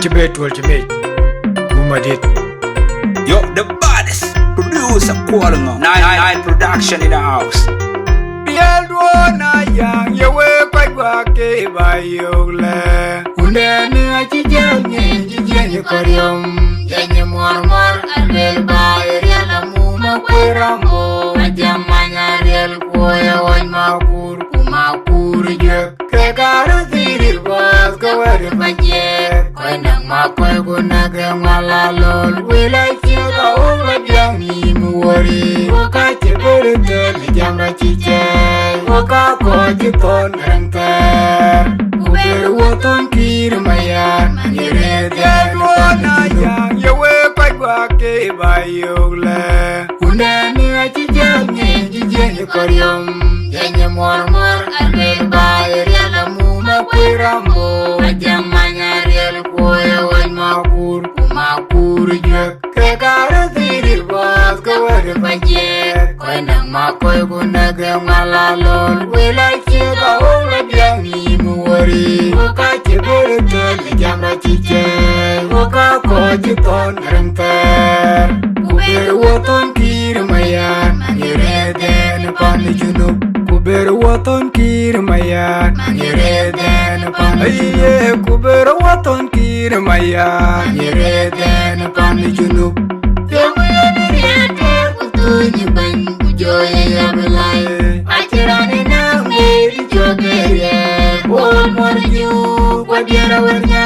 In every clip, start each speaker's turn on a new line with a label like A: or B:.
A: Ultimate. Who did?
B: Yo, the baddest producer calling on Nine production in the house.
A: Bielwana yang yewe kwa ke bayole. Unene achijenye koryom. Yenye mor alwel bayer yala muma kwerambo. Ajamanya riel koya wan makur je. Kekara tirir bas kawari bajek. Koinang makoy gunage malalol. Wilai chiga uwa jangi muwari. Waka chibirite lijamra chiche. Waka koji ton rengter. Kubir woton kir mayan. Manire Bielwana yang yewe kwa ke bayole. Uneni achijenye koryom. Yenye mor alwel bayer yala muma kwerambo. Ajamanya riel koya wan makur je. Kekara tirir bas kawari bajek. Koinang makoy gunage malalol. Wilai chiga uwa jangi muwari. Waka chibirite lijamra chiche. Waka koji ton rengter. Kubir woton kir mayan. Manire den pani junub. Kubir woton kir mayan. Manire den pani junub. Kubir woton kir mayan. Manire den pani junub. Yamu yaniriyate kutunyi ban kujoye yabilai. Achirani na meri jogere. Bol morju kwa diara wanya.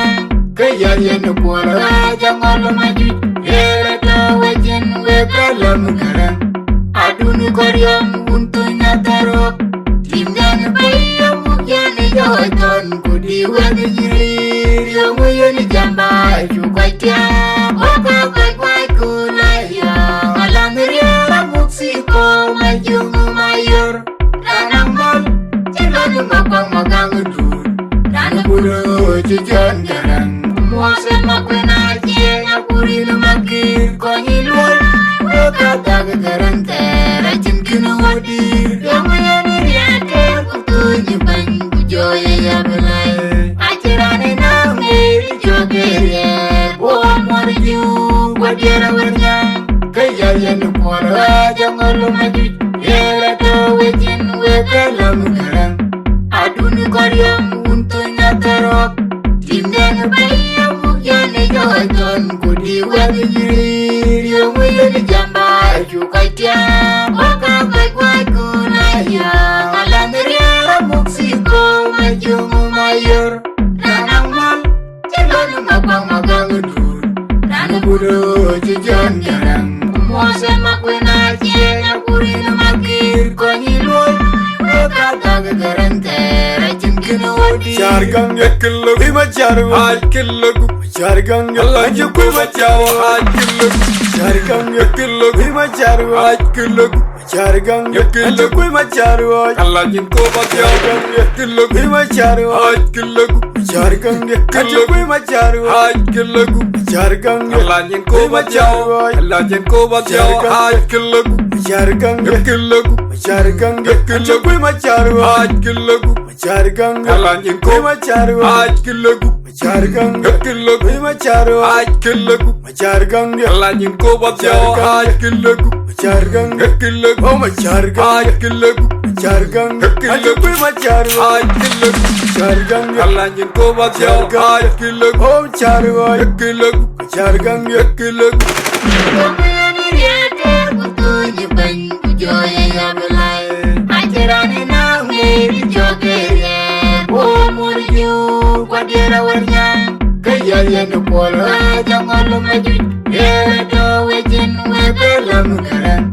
A: Kaya yenu kuala jangolo majuj. Yere tawajen wekalam karang. Adunu koryam untunya tarok. Limdan bayam mukyani jawaton. Kudi wadi jirir yamu yoni jamba chukatya. Waka kwai kulaya. Alamiriya muksiko majungu mayor. Ranang mal chilonu magang dur. Ranu buru chujon garang. Muase makwena chienya kurilu makir. Konyilwal weka daga garantera chimkina wadir. Yamu yaniriyate kutunyi ban kujoye yabilai. Achirani na meri jogere. Buwa morju kwa diara wanya. Kaya yenu kuala jangolo majuj. Yera tawajen wekalam karang. Adunu koryam untunya tarok. Limdan bayam mukyani jawaton. Kudi wadi jirir yamu yoni jamba chukatya. Waka kwai kulaya. Alamiriya muksiko majungu mayor. Ranang mal chilonu magang dur. Ranu buru chujon garang. Muase makwena chienya kurilu makir. Konyilwal weka daga garantera chimkina wadir.
C: Jargang yakillu bima jaru akillu jargang yakillu bima jaru akillu jargang yakillu bima jaru akillu jargang yakillu bima jaru kalajin ko batya yakillu bima jaru akillu jargang yakillu bima jaru akillu jargang kalajin ko batya akillu jargang yakillu bima jaru akillu jargang kalajin ko macharu akillu jargang yakillu bima jaru akillu jargang kalajin ko batya akillu jargang yakillu jargang akillu jargang yakillu bima jaru akillu jargang kalajin ko batya akillu jaru yakillu jargang yakillu.
A: Yamu yaniriyate kutunyi ban kujoye yabilai. Achirani na meri jogere. Buwa morju kwa diara wanya. Kaya yenu kuala jangolo majuj. Yere tawajen wekalam karang.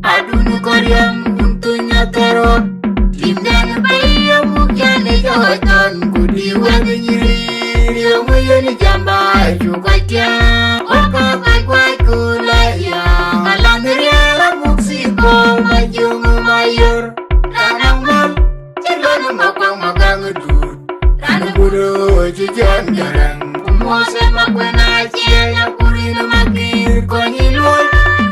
A: Adunu koryam untunya tarok. Limdan bayam mukyani jawaton. Kudi wadi jirir yamu yoni jamba chukatya. Waka kwai kulaya. Alamiriya muksiko majungu mayor. Ranang mal chilonu magang dur. Ranu buru chujon garang. Muase makwena chienya kurilu makir. Konyilwal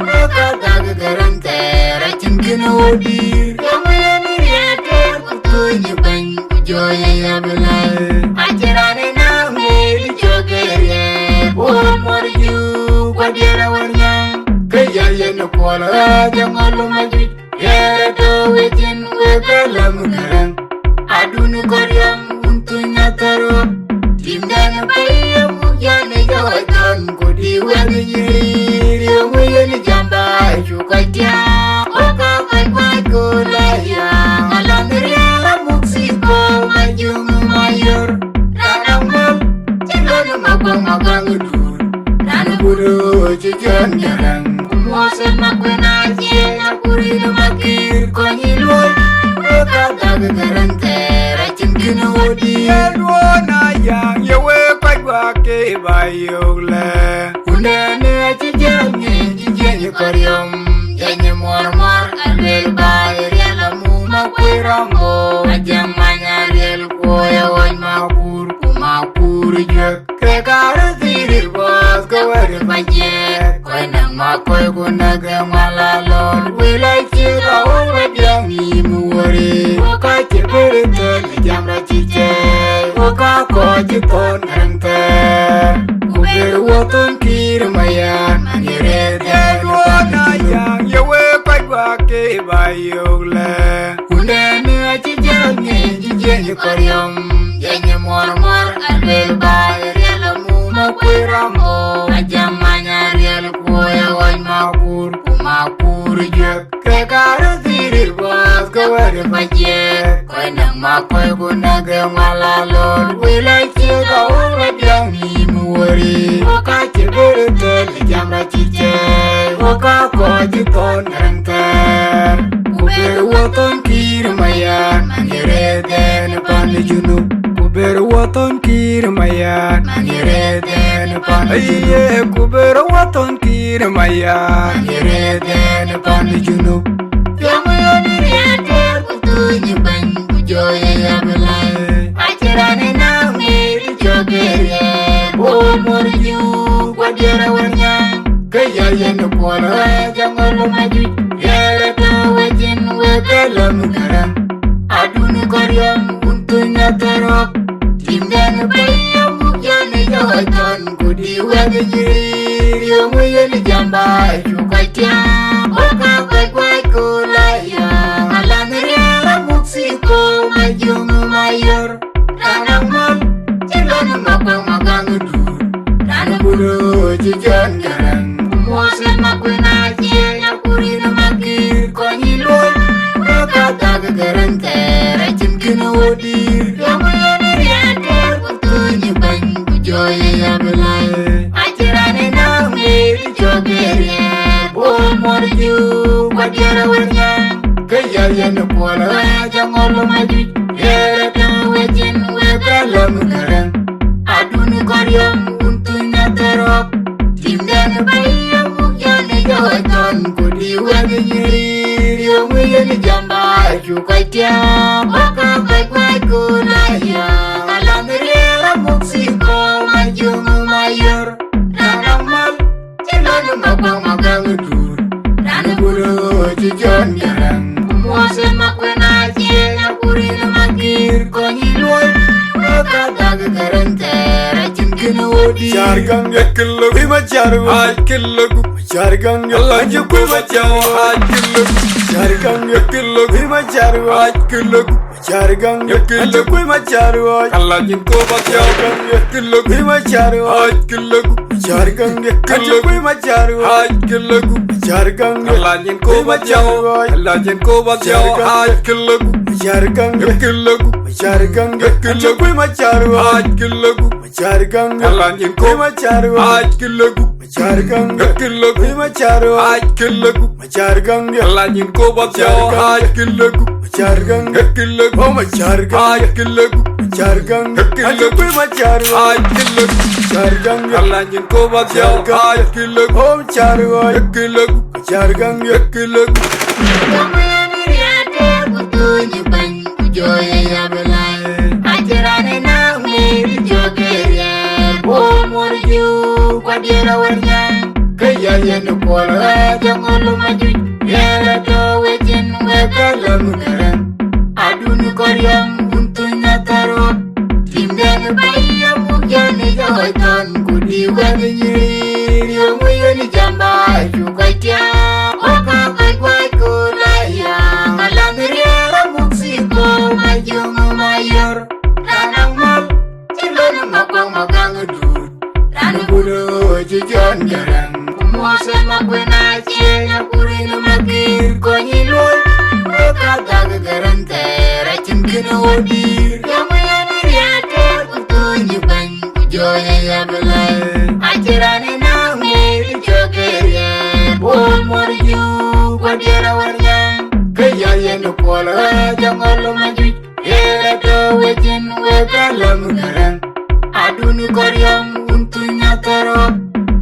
A: weka daga garantera chimkina wadir. Yamu yaniriyate kutunyi ban kujoye yabilai. Achirani na meri jogere. Wadira wanyang Kaya yan pola Jangalu maju Yara do wejin Wekalam garang Adunu koryang Untunya taro Timdana bayam Yana yawadan Kudi wani nyiri Yamu yani jamba Shukatya Oka kai kai kulaya Alamiriya Muksiko Majung mayor Ranang Chilonu magang dur Ranu buru Cijan jarang Mose makwena Jena puri makir Konyilun Kata gegarante Racun kina wadi
C: Edwana yang yewe pagwa ke bayole.
A: Undane Cijan koryom Janye mor Alwel bayar Yalamu makwirambo Ajang manya Riel koya Wan makur jek Kekara tirir bos Kawari pajek Kwenang makoy gunaga malalon Wilay cira Uwad yang imuwari Waka cibiritel Jamra cice Waka kojiton rente Kubir waton kirmayan Maniret
C: Edwana yang yewe pagwa ke bayole.
A: Undane Cijan koryom Janye mor Alwel bayar Yalamu makwirambo Ajang manya Riel koya Wan makur jek Kekara tirir bos Kawari pajek Kwenang makoy gunaga malalon Wilay cira Uwad yang imuwari Waka cibiritel Jamra cice Waka kojiton rengker Kubir waton kirmayan Manireten Pandi junub
C: Kubir waton kirmayan.
A: Manireten Pandi junub
C: Aye kubir waton kirmayan.
A: Manireten Pandi junub Yamu yoniriate Kutunyi ban Kujoya yabelai Achirane na meri jogerie Umurju Wadira wanyang Kaya yan pola Jangalu maju Yara do wejin Wekalam garang Adunu koryang Untunya tarok Timdana bayam Yana yawadan Kudi wani nyiri Yamu yani jamba Shukatya Oka kai kai kulaya Alamiriya Muksiko Majung mayor Ranang Chilonu magang dur Ranu buru Cijan jarang Mose makwena Jena puri makir Konyilun Kata gegarante Racun kina wadi Yamu yaniriate Kutunyi ban Kujoya yabelai Achirane na meri jogerie Umurju Wadira wanyang Kaya yan pola Jangalu maju Yara do wejin Wekalam garang Adunu koryom Untunya tarok Timdana bayam Yana yawadan Kudi wani nyiri Yamu yani jamba Shukatya Waka kai kulaya Alamiriya Muksiko Majung mayor Ranang Chilonu magang dur Ranu buru Cijan jarang Mose makwena Jena puri makir Konyilun Kata gegarante Racun kina wadi
C: Jargang ekelo hima jaru akelo jargang alanje kuma jaw akelo jargang ekelo hima jaru akelo jargang ekelo kuma jaru alanje kuma jaw ekelo hima jaru akelo jargang ekelo kuma jaru akelo jargang alanje kuma jaw akelo jargang ekelo kuma jaru akelo jargang alanje kuma jaru akelo jargang ekelo kuma jaru akelo jargang alanje kuma jaw akelo jargang ekelo kuma jargang akelo jargang ekelo kuma jaru akelo jargang alanje kuma jaw akelo kuma jaru akelo jargang ekelo
A: Yamu yaniriate Kutunyi ban Kujoya yabelai Achirane na meri jogerie Umurju Wadira wanyang Kaya yan pola Jangalu maju Yara do wejin Wekalam garang Adunu koryang Untunya tarok Timdana bayam Yana yawadan Kudi wani nyiri Yamu yani
C: John Garang.
A: Mose makwena chenya kurino makir konyilol. Kata kegerante rachin kina wodir. Yamayani riater kutunyi ban kujoya ya belai. Achirane na ngeri jogeria. Bol morju kwadira warnyang.
C: Kaya yenu pola
A: Jangolo majuj. Era to wejin wegalam garang. Aduni koryam untunya terop.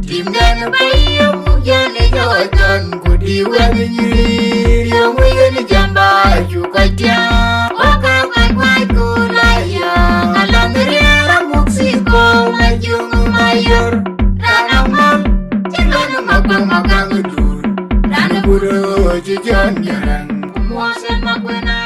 A: Timdan bayam yane jawajan kudi wani nyiri. Yang wiyani jamba jukatya. Waka kai kulaya. Alam riara muksiko majung mayor. Ranamam chilano magang udur.
C: Buro John Garang.
A: Mose makwena